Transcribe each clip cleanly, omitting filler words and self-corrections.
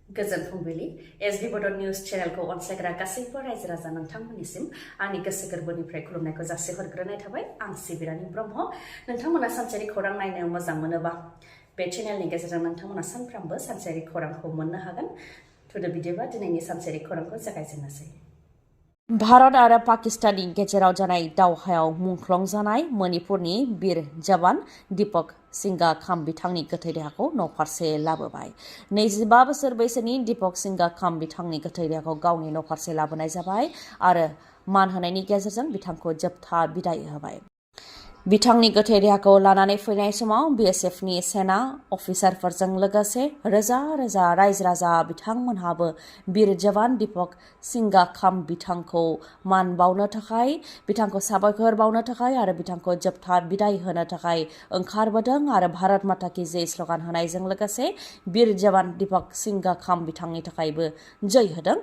गोजोन फुंबिलि एसबी बड' निउज चेनेलखौ अनसायग्रा गासैबो रायजो राजा नोंथांमोननिसिम आंनि गोसो गोरबोनिफ्राय खुलुमनायखौ जासिहरग्रोनाय थाबाय। आं सिबि रानि ब्रह्म। नोंथांमोना सानसेयारि खौरां नायनो मोजां मोनोबा बे चेनेलनि गेजेरजों नोंथांमोना सानफ्रामबो सानसेयारि खौरांखौ मोननो हागोन। थुदो बिदिबा दिनैनि सानसेयारि खौरांखौ जागायजेननोसै। भारत आरो पाकिस्ताननि गेजेराव जानाय दावहायाव मुंख्लं जानाय मणिपुरनि बीर जवान दीपक सिंघा खाम बिथांनि गोथै देहाखौ न'फारसे लाबोबाय। 25 बोसोर बैसोनि दीपक सिंघा खाम बिथांनि गोथै देहाखौ गावनि न'फारसे लाबोनाय जाबाय आरो मान होनायनि गेजेरजों बिथांखौ जोबथा बिदाय होबाय। बिथांनि गोथै देहाखौ लानानै फैनाय समाव बीएसएफनि सेना अफिसारफोरजों लोगोसे रोजा रोजा रायजो राजा बिथांमोनहाबो बीर जवान दीपक सिंघा खाम बिथांखौ मान बावनो थाखाय, बिथांखौ साबायखर बावनो थाखाय आरो बिथांखौ जोबथा बिदाय होनो थाखाय ओंखारबोदों आरो भारत माता की जय स्ल'गान होनायजों लोगोसे बीर जवान दीपक सिंघा खाम बिथांनि थाखायबो जय होदों।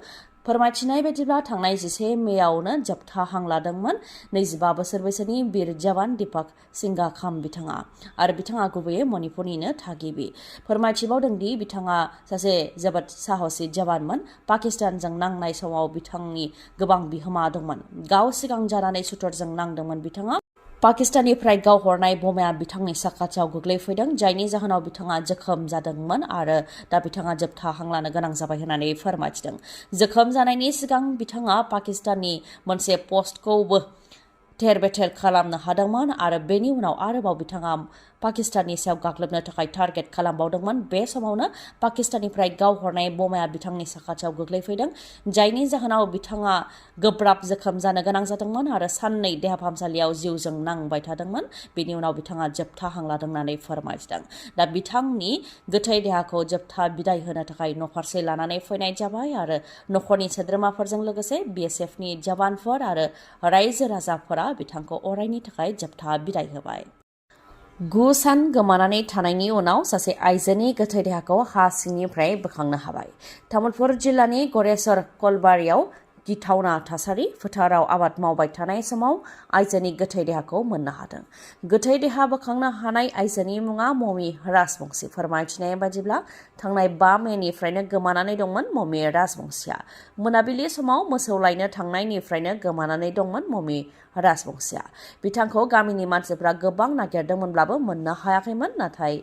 फोरमायथिनाय बायदिब्ला थांनाय 11 मेआवनो जोबथा हां लादोंमोन 25 बोसोर बैसोनि बीर जवान दीपक सिंघा खाम बिथाङा आरो बिथाङा गुबैयै मणिपुरनिनो थागिबि। फोरमायथिबावदोंदि बिथाङा सासे जोबोद साहसि जवानमोन। पाकिस्तानजों नांनाय समाव बिथांनि गोबां बिहोमा दंमोन। गाव सिगां जानानै सुथुरजों नांदोंमोन बिथाङा। पाकिस्ताननिफ्राय गावहरनाय बमाया बिथांनि साखाथियाव गोग्लैफैदों, जायनि जाहोनाव बिथाङा जोखोम जादोंमोन आरो दा बिथाङा जोबथा हां लानो गोनां जाबाय होननानै फोरमायथिदों। जोखोम जानायनि सिगां बिथाङा पाकिस्ताननि मोनसे पस्टखौबो थेर बेथेर खालामनो हादोंमोन आरो बेनि उनाव आरोबाव बिथाङा पाकिस्ताननि सायाव गाग्लोबनो थाखाय टारगेट खालामबावदोंमोन। बे समावनो पाकिस्ताननिफ्राय गावहरनाय बमाया बिथांनि साखाथियाव गोग्लैफैदों, जायनि जाहोनाव बिथाङा गोब्राब जोखोम जानो गोनां जादोंमोन आरो साननै देहा फाहामसालियाव जिउजों नांबाय थादोंमोन। बेनि उनाव बिथाङा जोबथा हां लादों होननानै फोरमायथिदों। दा बिथांनि गोथै देहाखौ जोबथा बिदाय होनो थाखाय न'फारसे लानानै फैनाय जाबाय आरो न'खरनि सोद्रोमाफोरजों लोगोसे बीएसएफनि जवानफोर आरो रायजो राजाफोरा बिथांखौ अरायनि थाखाय जोबथा बिदाय होबाय। 9 सान गोमानानै थानायनि उनाव सासे आइजोनि गोथै देहाखौ हा सिंनिफ्राय बोखांनो हाबाय। तामुलपुर जिल्लानि गरेस्वर कलबारियाव गिथावना थासारि। फोथाराव आबाद मावबाय थानाय समाव आइजोनि गोथै देहाखौ मोननो हादों। गोथै देहा बोखांनो हानाय आइजोनि मुङा ममि राजबंसी। फोरमायथिनाय बायदिब्ला थांनाय 5 मेनिफ्रायनो गोमानानै दंमोन ममि राजबंसीया। मोनाबिलि समाव मोसौ लायनो थांनायनिफ्रायनो गोमानानै दंमोन ममि राजबंसीया। बिथांखौ गामिनि मानसिफ्रा गोबां नागिरदोंमोनब्लाबो मोननो हायाखैमोन, नाथाय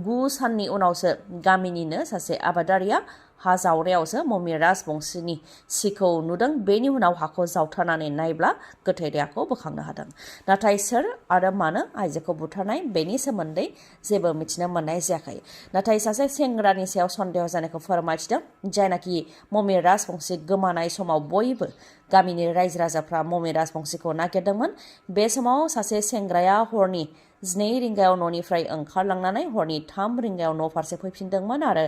9 साननि उनावसो गामिनिनो सासे आबादारिया हा जावनायावसो ममि राजबंसीनि सिखौ नुदों। बेनि उनाव हाखौ जावथारनानै नायब्ला गोथै देहाखौ बोखांनो हादों। नाथाय सोर आरो मानो आइजोखौ बुथारनाय बेनि सोमोन्दै जेबो मिथिनो मोननाय जायाखै। नाथाय सासे सेंग्रानि सायाव सन्देह जानायखौ फोरमायथिदों, जायनाखि ममि राजबंसी गोमानाय समाव बयबो गामिनि रायजो राजाफ्रा ममि राजबंसीखौ नागिरदोंमोन। बे समाव सासे सेंग्राया हरनि 2 रिंगायाव न'निफ्राय ओंखारलांनानै हरनि 3 रिंगायाव न' फारसे फैफिनदोंमोन आरो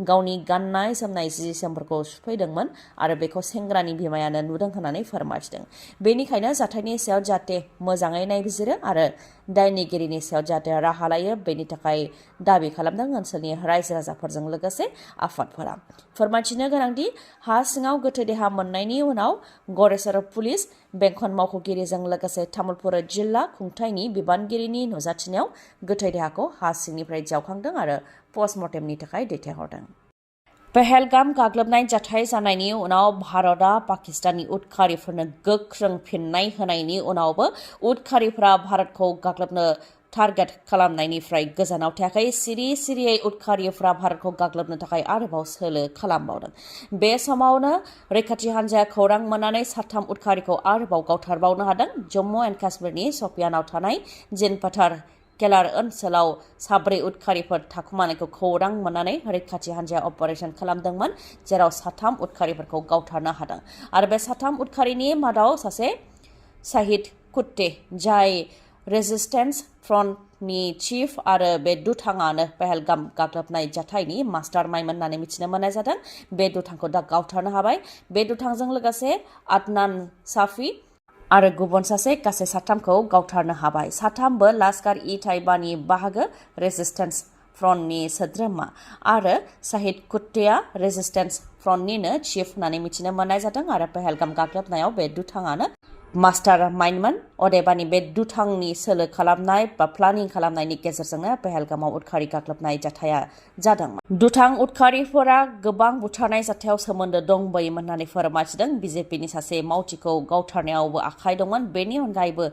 गावनि गाननाय जोमनाय जि जोमफोरखौ सुफैदोंमोन आरो बेखौ सेंग्रानि बिमायानो नुदों होननानै फोरमायथिदों। बेनिखायनो जाथायनि सायाव जाहाथे मोजाङै नायबिजिरो आरो दायनिगिरिनि सायाव जाहाथे राहा लायो बेनि थाखाय दाबि खालामदों ओनसोलनि रायजो राजाफोरजों लोगोसे आफादफोरा। फोरमायथिनो गोनांदि हा सिङाव गोथै देहा मोननायनि उनाव गरेस्वर पुलिस बेंखन मावख'गिरिजों लोगोसे तामुलपुर जिल्ला खुंथायनि बिबानगिरिनि नुजाथिनायाव गोथै देहाखौ हा सिंनिफ्राय जावखांदों आरो पस्टमर्टेमनि थाखाय दैथायहरदों। पहलगाम गाग्लोबनाय जाथाय जानायनि उनाव भारतआ पाकिस्ताननि उदखारिफोरनो गोख्रों फिननाय होनायनि उनावबो उदखारिफोरा भारतखौ गाग्लोबनो टारगेट खालामनायनिफ्राय गोजानाव थायाखै। सिरि सिरियै उदखारिफ्रा भारतखौ गाग्लोबनो थाखाय आरोबाव सोलो खालामबावदों। बे समावनो रैखाथि हान्जाया खौरां मोननानै 3 उदखारिखौ आरोबाव गावथारबावनो हादों। जम्मु एन्ड काश्मीरनि शपियानाव थानाय जिनपाथार केलार ओनसोलाव 4 उदखारिफोर थाखुमानायखौ खौरां मोननानै रैखाथि हान्जाया अपारेशन खालामदोंमोन, जेराव 3 उदखारिफोरखौ गावथारनो हादों आरो बे 3 उदखारिनि मादाव सासे शाहिद कुट्टे, जाय रेजिस्टेन्स फ्रन्टनि चिफ आरो बे दुथाङानो पहलगाम गाग्लोबनाय जाथायनि मास्टार माइन्ड होननानै मिथिनो मोननाय जादों। बे दुथांखौ दा गावथारनो हाबाय। बे दुथांजों लोगोसे आदनान साफी आरो गुबुन सासे गासै 3खौ गावथारनो हाबाय। 3बो लाश्कार-इ-ताइबानि बाहागो रेजिस्टेन्स फ्रन्टनि सोद्रोमा आरो शाहिद कुट्टेया रेजिस्टेन्स फ्रन्टनिनो चिफ होननानै मिथिनो मोननाय जादों आरो पहलगाम गाग्लोबनायाव बे दुथाङानो मास्टार माइन्डमोन अदेबानि बे दुथांनि सोलो खालामनाय बा प्लानिं खालामनायनि गेजेरजोंनो पहेलगामाव उदखारि गाग्लोबनाय जाथाया जादोंमोन। दुथां उदखारिफोरा गोबां बुथारनाय जाथायाव सोमोन्दो दंबोयोमोन होननानै फोरमायथिदों। बिजेपिनि सासे मावथिखौ गावथारनायावबो आखाइ दंमोन। बेनि अनगायैबो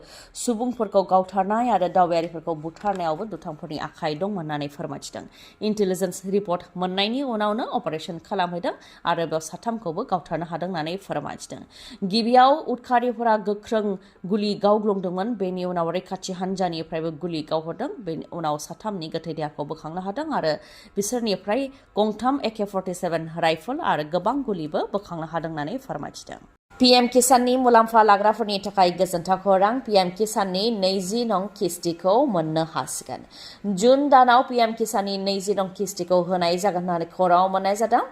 सुबुंफोरखौ गावथारनाय आरो दावबायारिफोरखौ बुथारनायावबो दुथांफोरनि आखाइ दंमोन होननानै फोरमायथिदों। इन्टेलिजेन्स रिपर्ट मोननायनि उनावनो अपारेशन खालामहैदों आरो बेयाव साथामखौबो गावथारनो हादों होननानै फोरमायथिदों। गिबियाव उदखारिफोरा गोख्रों गुलि गावग्लुंदोंमोन। बेनि उनाव रैखाथि हान्जानिफ्रायबो गुलि गावहरदों। बेनि उनाव साथामनि गोथै देहाखौ बोखांनो हादों आरो बिसोरनिफ्राय गंथाम AK-47 राइफल आरो गोबां गुलिबो बोखांनो हादों होननानै फोरमायथिदों। PM किसाननि मुलाम्फा लाग्राफोरनि थाखाय गोजोनथाव खौरां। PM किसाननि 20 नं किस्तिखौ मोननो हासिगोन। जुन दानाव PM किसाननि 20 नं किस्तिखौ होनाय जागोन होननानै खौरां मोननाय जादों।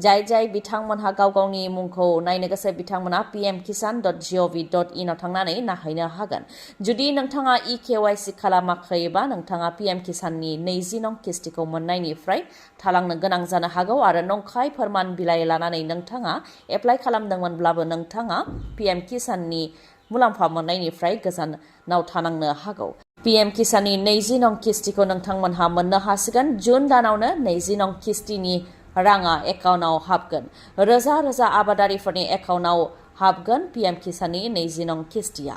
जाय बिथांमोनहा गाव गावनि मुंखौ नायनो गोसो बिथांमोना pmkisan.gov.in आव थांनानै नायहैनो हागोन। जुदि नोंथाङा EKYC खालामाखैबा नोंथाङा PM किसाननि 20 नं किस्तिखौ मोननायनिफ्राय थालांनो गोनां जानो हागौ आरो नंखाय फोरमान बिलाइ लानानै नोंथाङा एप्लाइ खालामदोंमोनब्लाबो नोंथाङा PM किसाननि मुलाम्फा मोननायनिफ्राय गोजानाव थानांनो हागौ। PM किसाननि 20 नं किस्तिखौ नोंथांमोनहा मोननो हासिगोन। जुन दानावनो 20 नं किस्तिनि राङा एकाउन्टआव हाबगोन। रोजा रोजा आबादारिफोरनि एकाउन्टआव हाबगोन PM किसाननि 20 नं किस्तिया।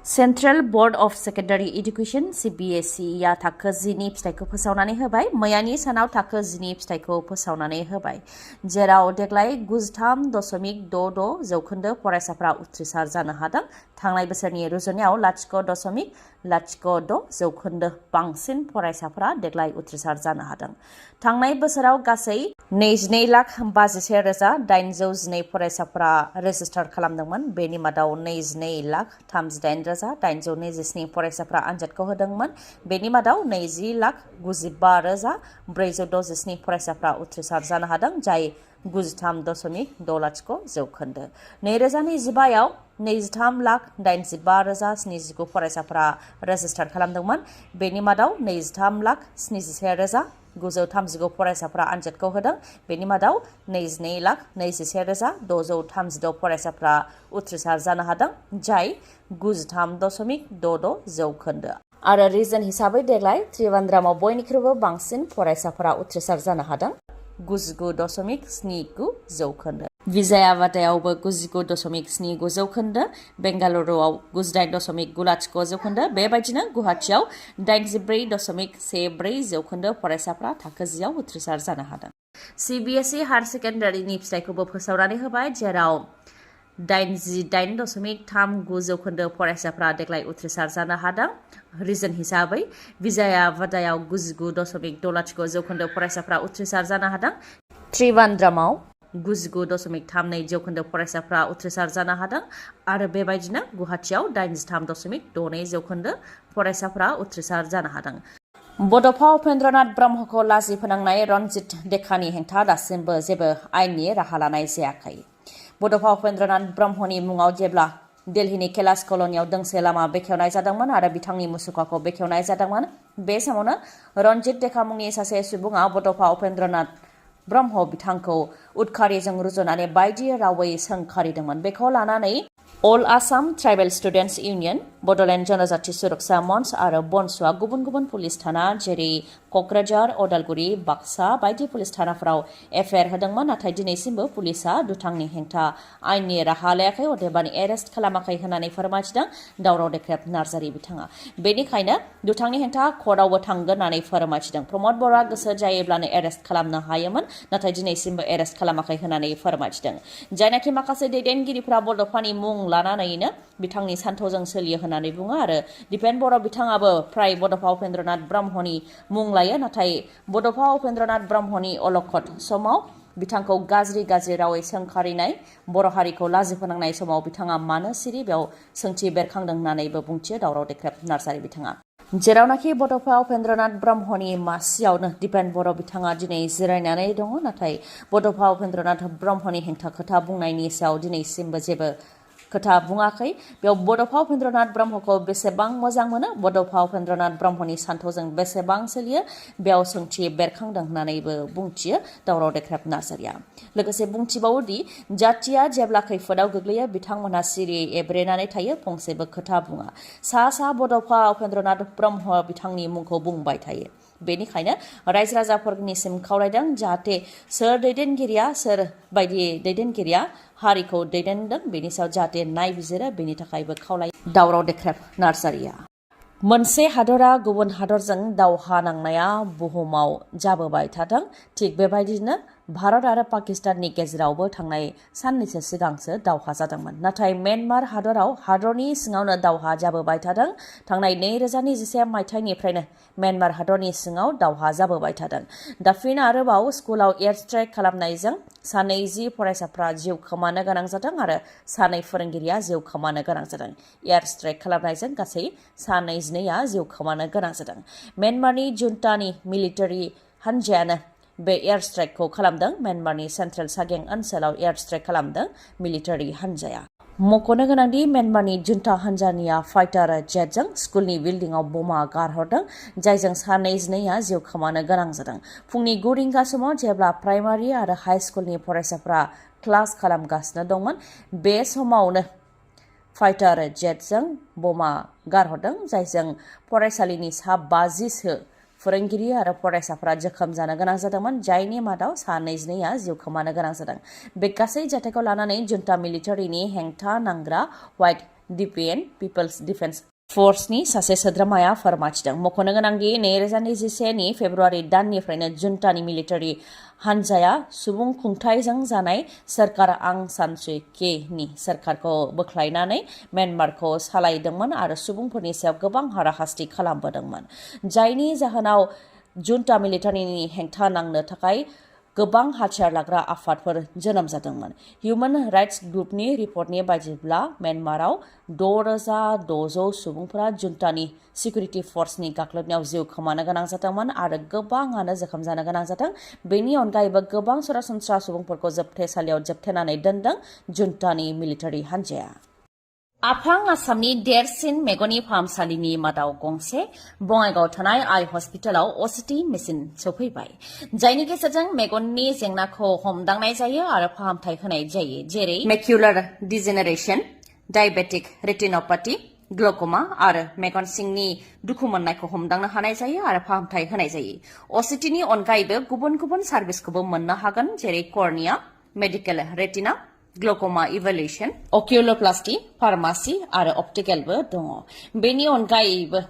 Central board of secondary education CBSE आ थाखो 10 नि फिथाइखौ फोसावनानै होबाय। मैयानि सानाव थाखो 10 नि फिथाइखौ फोसावनानै होबाय, जेराव देग्लाय 93.66% फरायसाफ्रा उथ्रिसार जानो हादों। थांनाय बोसोरनि रुजुनायाव 0.06% बांसिन फरायसाफ्रा देग्लाय उथ्रिसार जानो हादों। थांनाय बोसोराव गासै 22,81,812 फरायसाफ्रा रेजिस्टार खालामदोंमोन। बेनि मादाव 22,38,827 फरायसाफ्रा आनजादखौ होदोंमोन। बेनि मादाव 20,95,467 फरायसाफ्रा उथ्रिसार जानो हादों, जाय 93.60%। 2025 आव 23,85,079 फरायसाफ्रा रेजिस्टार खालामदोंमोन। बेनि मादाव 23,71,939 फरायसाफ्रा आनजादखौ होदों। बेनि मादाव 22,21,636 फरायसाफ्रा उथ्रिसार जानो हादों, जाय 93.66%। आरो रिजन हिसाबै देग्लाय त्रिबान्द्रामाव बयनिख्रुइबो बांसिन फरायसाफोरा उथ्रिसार जानो हादों, 99.79%। विजयावादायावबो 99.79%, बेंगालुरुआव 98.90%, बेबायदिनो गुवाहाटियाव 84.14% फरायसाफ्रा थाखो 10 आव उथ्रिसार जानो हादों। CBSE हायार सेकेन्डारिनि फिथाइखौबो फोसावनानै होबाय, जेराव 88.39% फरायसाफ्रा देग्लाय उथ्रिसार जानो हादों। रिजन हिसाबै विजयावादायाव 99.60% फरायसाफ्रा उथ्रिसार जानो हादों। त्रिबान्द्रामाव 99.32% फरायसाफ्रा उथ्रिसार जानो हादों आरो बेबायदिनो गुवाहाटियाव 83.62% फरायसाफ्रा उथ्रिसार जानो हादों। बड'फा उपेन्द्रनाथ ब्रह्मखौ लाजि फोनांनाय रनजित देखानि हेंथा दासिमबो जेबो आयेननि राहा लानाय जायाखै। बड'फा उपेन्द्रनाथ ब्रह्मनि मुङाव जेब्ला दिल्लीनि कैलाश कल'नियाव दोंसे लामा बेखेवनाय जादोंमोन आरो बिथांनि मुसुखाखौ बेखेवनाय जादोंमोन, बे समावनो रनजित देखा मुंनि सासे सुबुङा बड'फा उपेन्द्रनाथ ब्रह्म बिथांखौ उदखारिजों रुजुनानै बायदि रावै सोंखारिदोंमोन। बेखौ लानानै all Assam tribal students union, Bodoland जनजाति सुरक्षा मन्च आरो बनसुआ गुबुन गुबुन पुलिस थाना जेरै क'क्राझार, उदालगुरि, बाक्सा बायदि पुलिस थानाफोराव एफआइआर होदोंमोन, नाथाय दिनैसिमबो पुलिसआ दुथांनि हेंथा आयेननि राहा लायाखै, अदेबानि एरेस्ट खालामाखै होननानै फोरमायथिदों दावराव देख्रेब नार्जारि बिथाङा। बेनिखायनो दुथांनि हेंथा कर्टआवबो थांगोन होननानै फोरमायथिदों। प्रमद बर'आ गोसो जायोब्लानो एरेस्ट खालामनो हायोमोन, नाथाय दिनैसिमबो एरेस्ट खालामाखै होननानै फोरमायथिदों। जायनाखि माखासे दैदेनगिरिफोरा बड'फानि मुं लानानैनो बिथांनि सान्थौजों सोलियो होननानै बुङो आरो दिपेन बर' बिथाङाबो फ्राय बड'फा उपेन्द्रनाथ ब्रह्मनि मुं लायो, नाथाय बड'फा उपेन्द्रनाथ ब्रह्मनि अलखद समाव बिथांखौ गाज्रि रावै सोंखारिनाय, बर' हारिखौ लाजि फोनांनाय समाव बिथाङा मानो सिरि, बेयाव सोंथि बेरखांदों होननानैबो बुंथियो दावराव देख्रेब नार्जारि बिथाङा। जेरावनाखि बड'फा उपेन्द्रनाथ ब्रह्मनि मासियावनो दिपेन बर' बिथाङा दिनै जिरायनानै दङ, नाथाय बड'फा उपेन्द्रनाथ ब्रह्मनि हेंथा खोथा बुंनायनि सायाव दिनैसिमबो जेबो खोथा बुङाखै बेयाव बड'फा उपेन्द्रनाथ ब्रह्मखौ बेसेबां मोजां मोनो बड'फा उपेन्द्रनाथ ब्रह्मनि सान्थौजों बेसेबां सोलियो बेयाव सोंथि बेरखांदों होननानैबो बुंथियो दावराव देख्रेब नार्जारिया लोगोसे बुंथिबावोदि जातिया जेब्ला खैफोदाव गोग्लैयो बिथांमोनहा सिरियै एब्रेनानै थायो फंसेबो खोथा बुङा सा बड'फा उपेन्द्रनाथ ब्रह्म बिथांनि मुंखौ बुंबाय थायो बेनिखायनो रायजो राजाफोरनिसिम खावलायदों जाहाथे सोर बायदि दैदेनगिरिया हारिखौ दैदेनदों बेनि सायाव जाहाथे नायबिजिरो बेनि थाखायबो खावलाय दावराव देख्रेब नार्जारिया मोनसे हादरा गुबुन हादरजों दावहा नांनाया बुहुमाव जाबोबाय थादों थिग बेबायदिनो भारत आरो पाकिस्ताननि गेजेरावबो थांनाय साननैसो सिगांसो दावहा जादोंमोन नाथाय म्यानमार हादरनि सिङावनो दावहा जाबोबाय थादों थांनाय 2021 मायथाइनिफ्रायनो म्यानमार हादरनि सिङाव दावहा जाबोबाय थादों दा फिन आरोबाव स्कुलाव एयार स्ट्राइक खालामनायजों 2 फरायसाफ्रा जिउ खोमानो गोनां जादों आरो 2 फोरोंगिरिया जिउ खोमानो गोनां जादों एयार स्ट्राइक खालामनायजों गासै 2 जिउ खोमानो गोनां जादों म्यानमारनि जुन्टानि मिलिटारि हानजायानो बे एयार स्ट्राइकखौ खालामदों म्यानमारनि सेन्ट्रेल सागें ओनसोलाव एयार स्ट्राइक खालामदों मिलिटारि हानजाया मख'नो गोनांदि म्यानमारनि जुन्टा हानजानिया फाइटार जेटजों स्कुलनि बिल्डिंआव बमा गारहरदों जायजों 2 जिउ खोमानो गोनां जादों फुंनि 9 रिंगा समाव जेब्ला प्राइमारि आरो हाई स्कुलनि फरायसाफ्रा क्लास खालामगासिनो दंमोन बे समावनो फाइटार जेटजों बमा गारहरदों जायजों फरायसालिनि 50 फोरोंगिरि आरो फरायसाफ्रा जोखोम जानो गोनां जादोंमोन जायनि मादाव 2 जिउ खोमानो गोनां जादों बे गासै जाथायखौ लानानै जुन्टा मिलिटारिनि हेंथा नांग्रा व्हाइट डिपिएन पिपल्स डिफेन्स फोर्सनि सासे सोद्रोमाया फोरमायथिदों मख'नो गोनांदि 2021 फेब्रुवारि दाननिफ्रायनो जुन्टानि मिलिटारि हानजाया सुबुं खुंथायजों जानाय सोरखार आं सान सु कीनि सोरखारखौ बोख्लायनानै म्यानमारखौ सालायदोंमोन आरो सुबुंफोरनि सायाव गोबां हाराहास्ति खालामबोदोंमोन जायनि जाहोनाव जुन्टा मिलिटारिनि हेंथा नांनो थाखाय गोबां हाथियार लाग्रा आफादफोर जोनोम जादोंमोन हिउमेन राइट्स ग्रुपनि रिपर्टनि बायदिब्ला म्यानमाराव 6,600 सुबुंफोरा जुन्टानि सिकिउरिटि फर्सनि गाग्लोबनायाव जिउ खोमानो गोनां जादोंमोन आरो गोबाङानो जोखोम जानो गोनां जादों बेनि अनगायैबो गोबां सरासनस्रा सुबुंफोरखौ जोबथेसालियाव जोबथेनानै दोनदों जुन्टानि मिलिटारि हानजाया आफां आसामनि देरसिन मेगननि फाहामसालिनि मादाव गंसे बङाइगावआव थानाय आइ हस्पिटालाव असिटि मेसिन सौफैबाय जायनि गेजेरजों मेगननि जेंनाखौ हमदांनाय जायो आरो फाहामथाय होनाय जायो जेरै मेक्युलार डिजेनेरेशन डायबेटिक रेटिनोपैथी ग्लुक'मा आरो मेगन सिंनि दुखु मोननायखौ हमदांनो हानाय जायो आरो फाहामथाय होनाय जायो असिटिनि अनगायैबो गुबुन गुबुन सार्भिसखौबो मोननो हागोन जेरै cornea medical retina glaucoma इभेलुएशन अकिउलोप्लास्टी pharmacy आरो अप्टिकेलबो दङ बेनि अनगायैबो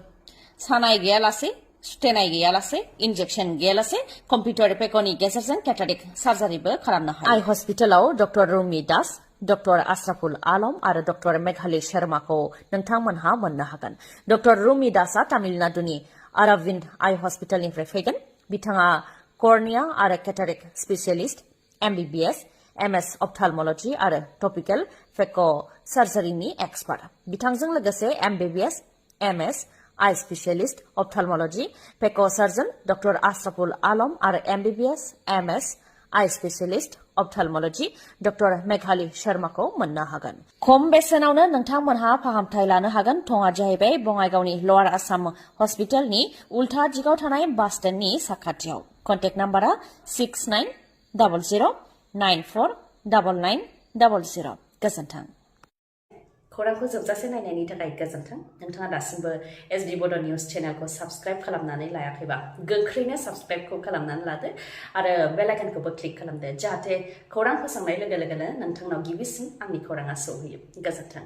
सानाय गैयालासे सुथेनाय गैयालासे इन्जेक्शन गैयालासे कम्पिउटार पेकनि गेजेरजों केटारेक्ट सार्जारिबो खालामनो हायो आइ हस्पिटालाव डक्टर रुमि दास डक्टर आशराफुल आलम आरो डक्टर मेघाली शर्माखौ नोंथांमोनहा मोननो हागोन डक्टर रुमि दासआ तामिलनाडुनि अरविन्द आइ हस्पिटालनिफ्राय फैगोन बिथाङा कर्निया आरो केटारेक्ट स्पेशियलिस्ट MBBS MS अप्थाल्मोलॉजी आरो टपिकल फेक' सार्जारिनि एक्सपार्ट बिथांजों लोगोसे MBBS MS आइ स्पेशियलिस्ट अप्थाल्मोलॉजी फेक' सार्जन डक्टर आशराफुल आलम आरो MBBS MS आइ स्पेशियलिस्ट अप्थाल्मोलॉजी डक्टर मेघाली शर्माखौ मोननो हागोन खम बेसेनावनो नोंथांमोनहा फाहामथाय लानो हागोन थङा जाहैबाय बङाइगावनि लवार आसाम हस्पिटालनि उल्था दिगाव थानाय बास स्टेन्डनि साखाथियाव कन्टेक्ट नाम्बारा 6900949900 गोजोन्थों खौरांखौ जोबजासे नायनायनि थाखाय गोजोन्थों नोंथाङा दासिमबो SD बड' निउज चेनेलखौ साबस्क्राइब खालामनानै लायाखैबा गोख्रैनो साबस्क्राइबखौ खालामनानै लादो आरो बेल आइकनखौबो क्लिक खालामदो जाहाथे खौरां फोसावनाय लोगो लोगोनो नोंथांनाव गिबिसिन आंनि खौराङा सौहैयो गोजोन्थों